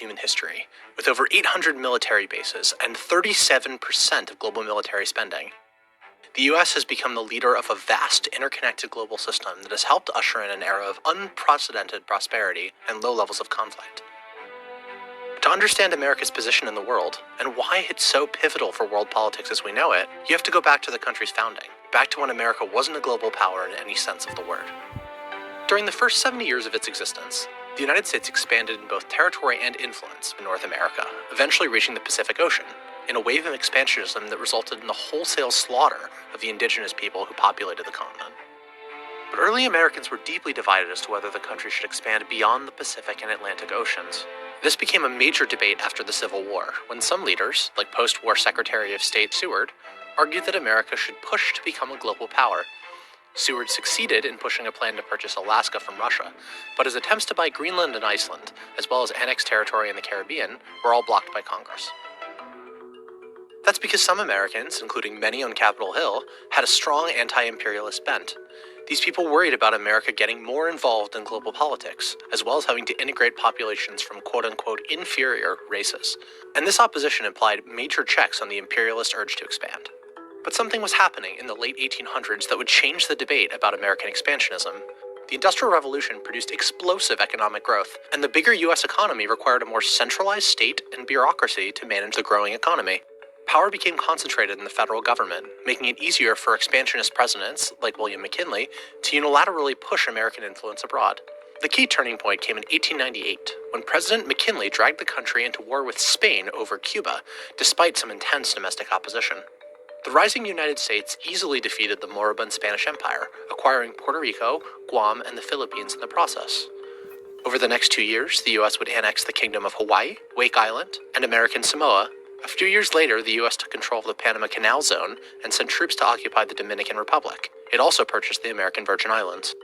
human history, with over 800 military bases and 37% of global military spending. The US has become the leader of a vast, interconnected global system that has helped usher in an era of unprecedented prosperity and low levels of conflict. To understand America's position in the world, and why it's so pivotal for world politics as we know it, you have to go back to the country's founding, back to when America wasn't a global power in any sense of the word. During the first 70 years of its existence, the United States expanded in both territory and influence in North America, eventually reaching the Pacific Ocean, in a wave of expansionism that resulted in the wholesale slaughter of the indigenous people who populated the continent. But early Americans were deeply divided as to whether the country should expand beyond the Pacific and Atlantic Oceans. This became a major debate after the Civil War, when some leaders, like post-war Secretary of State Seward, argued that America should push to become a global power. Seward succeeded in pushing a plan to purchase Alaska from Russia, but his attempts to buy Greenland and Iceland, as well as annex territory in the Caribbean, were all blocked by Congress. That's because some Americans, including many on Capitol Hill, had a strong anti-imperialist bent. These people worried about America getting more involved in global politics, as well as having to integrate populations from quote-unquote inferior races. And this opposition implied major checks on the imperialist urge to expand. But something was happening in the late 1800s that would change the debate about American expansionism. The Industrial Revolution produced explosive economic growth, and the bigger US economy required a more centralized state and bureaucracy to manage the growing economy. Power became concentrated in the federal government, making it easier for expansionist presidents, like William McKinley, to unilaterally push American influence abroad. The key turning point came in 1898, when President McKinley dragged the country into war with Spain over Cuba, despite some intense domestic opposition. The rising United States easily defeated the moribund Spanish Empire, acquiring Puerto Rico, Guam, and the Philippines in the process. Over the next 2 years, the US would annex the Kingdom of Hawaii, Wake Island, and American Samoa. A few years later, the US took control of the Panama Canal Zone and sent troops to occupy the Dominican Republic. It also purchased the American Virgin Islands.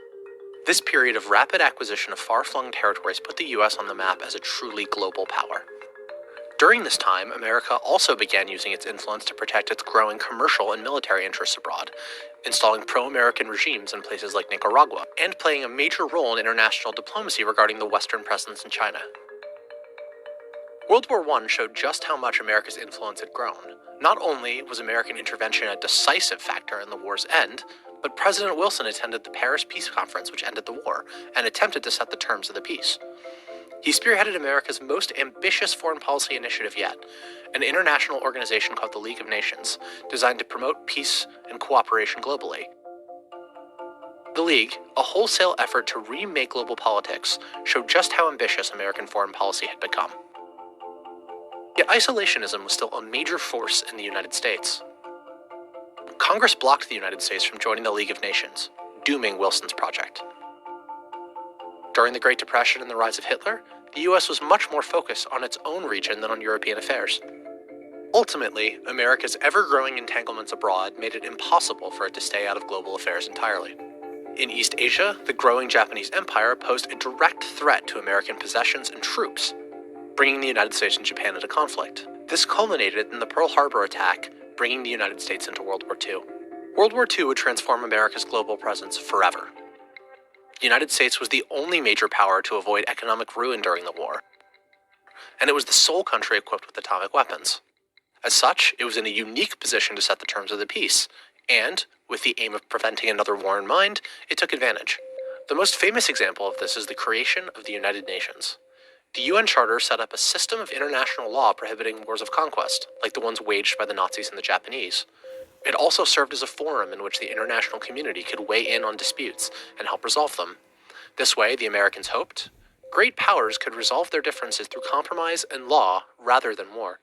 This period of rapid acquisition of far-flung territories put the US on the map as a truly global power. During this time, America also began using its influence to protect its growing commercial and military interests abroad, installing pro-American regimes in places like Nicaragua, and playing a major role in international diplomacy regarding the Western presence in China. World War I showed just how much America's influence had grown. Not only was American intervention a decisive factor in the war's end, but President Wilson attended the Paris Peace Conference, which ended the war, and attempted to set the terms of the peace. He spearheaded America's most ambitious foreign policy initiative yet, an international organization called the League of Nations, designed to promote peace and cooperation globally. The League, a wholesale effort to remake global politics, showed just how ambitious American foreign policy had become. Yet isolationism was still a major force in the United States. Congress blocked the United States from joining the League of Nations, dooming Wilson's project. During the Great Depression and the rise of Hitler, the US was much more focused on its own region than on European affairs. Ultimately, America's ever-growing entanglements abroad made it impossible for it to stay out of global affairs entirely. In East Asia, the growing Japanese Empire posed a direct threat to American possessions and troops, bringing the United States and Japan into conflict. This culminated in the Pearl Harbor attack, bringing the United States into World War II. World War II would transform America's global presence forever. The United States was the only major power to avoid economic ruin during the war, and it was the sole country equipped with atomic weapons. As such, it was in a unique position to set the terms of the peace, and, with the aim of preventing another war in mind, it took advantage. The most famous example of this is the creation of the United Nations. The UN Charter set up a system of international law prohibiting wars of conquest, like the ones waged by the Nazis and the Japanese. It also served as a forum in which the international community could weigh in on disputes and help resolve them. This way, the Americans hoped, great powers could resolve their differences through compromise and law rather than war.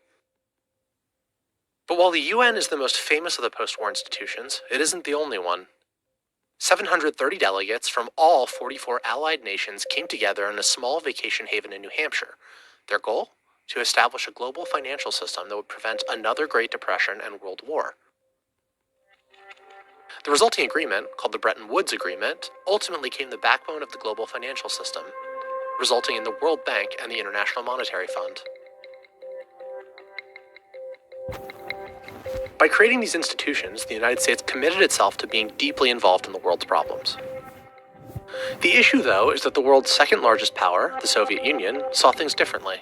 But while the UN is the most famous of the post-war institutions, it isn't the only one. 730 delegates from all 44 allied nations came together in a small vacation haven in New Hampshire. Their goal? To establish a global financial system that would prevent another Great Depression and World War. The resulting agreement, called the Bretton Woods Agreement, ultimately became the backbone of the global financial system, resulting in the World Bank and the International Monetary Fund. By creating these institutions, the United States committed itself to being deeply involved in the world's problems. The issue, though, is that the world's second largest power, the Soviet Union, saw things differently.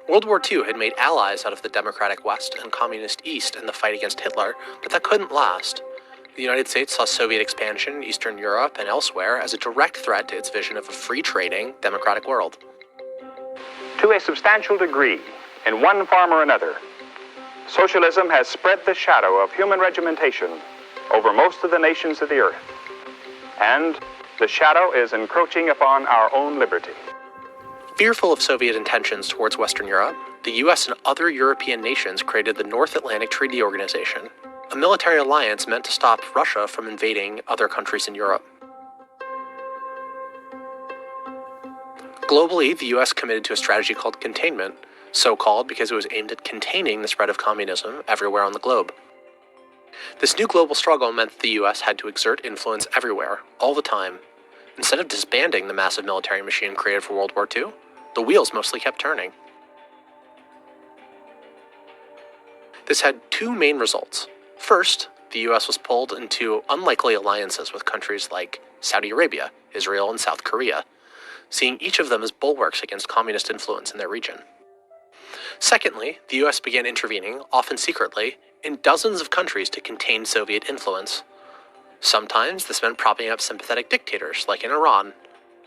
World War II had made allies out of the democratic West and communist East in the fight against Hitler, but that couldn't last. The United States saw Soviet expansion in Eastern Europe and elsewhere as a direct threat to its vision of a free-trading, democratic world. To a substantial degree, in one form or another, socialism has spread the shadow of human regimentation over most of the nations of the earth, and the shadow is encroaching upon our own liberty. Fearful of Soviet intentions towards Western Europe, the US and other European nations created the North Atlantic Treaty Organization, a military alliance meant to stop Russia from invading other countries in Europe. Globally, the US committed to a strategy called containment, so called because it was aimed at containing the spread of communism everywhere on the globe. This new global struggle meant that the US had to exert influence everywhere, all the time. Instead of disbanding the massive military machine created for World War II, the wheels mostly kept turning. This had two main results. First, the US was pulled into unlikely alliances with countries like Saudi Arabia, Israel, and South Korea, seeing each of them as bulwarks against communist influence in their region. Secondly, the US began intervening, often secretly, in dozens of countries to contain Soviet influence. Sometimes this meant propping up sympathetic dictators, like in Iran.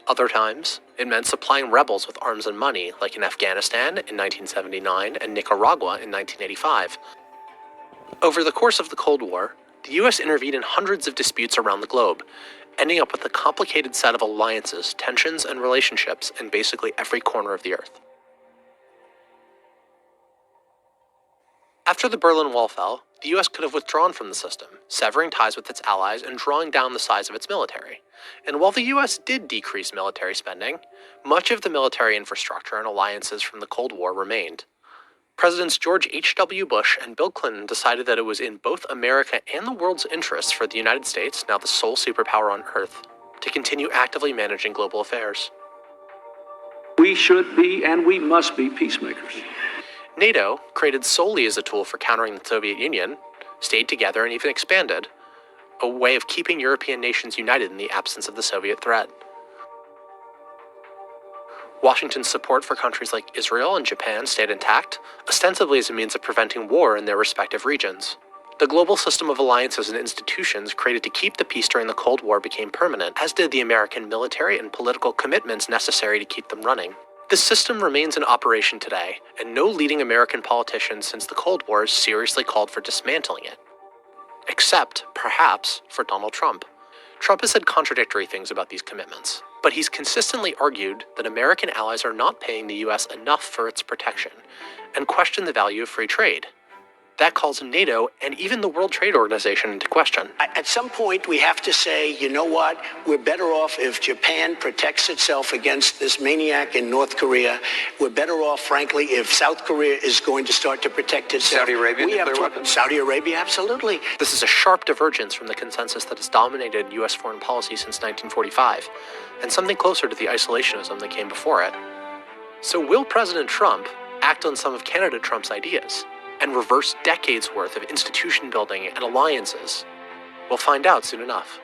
Other times, it meant supplying rebels with arms and money, like in Afghanistan in 1979 and Nicaragua in 1985. Over the course of the Cold War, the US intervened in hundreds of disputes around the globe, ending up with a complicated set of alliances, tensions, and relationships in basically every corner of the Earth. After the Berlin Wall fell, the US could have withdrawn from the system, severing ties with its allies and drawing down the size of its military. And while the US did decrease military spending, much of the military infrastructure and alliances from the Cold War remained. Presidents George H.W. Bush and Bill Clinton decided that it was in both America and the world's interests for the United States, now the sole superpower on Earth, to continue actively managing global affairs. We should be and we must be peacemakers. NATO, created solely as a tool for countering the Soviet Union, stayed together and even expanded, a way of keeping European nations united in the absence of the Soviet threat. Washington's support for countries like Israel and Japan stayed intact, ostensibly as a means of preventing war in their respective regions. The global system of alliances and institutions created to keep the peace during the Cold War became permanent, as did the American military and political commitments necessary to keep them running. This system remains in operation today, and no leading American politician since the Cold War has seriously called for dismantling it. Except, perhaps, for Donald Trump. Trump has said contradictory things about these commitments, but he's consistently argued that American allies are not paying the US enough for its protection, and questioned the value of free trade. That calls NATO and even the World Trade Organization into question. At some point, we have to say, you know what? We're better off if Japan protects itself against this maniac in North Korea. We're better off, frankly, if South Korea is going to start to protect itself. Saudi Arabia, nuclear weapons? Saudi Arabia, absolutely. This is a sharp divergence from the consensus that has dominated US foreign policy since 1945, and something closer to the isolationism that came before it. So will President Trump act on some of candidate Trump's ideas and reverse decades worth of institution building and alliances? We'll find out soon enough.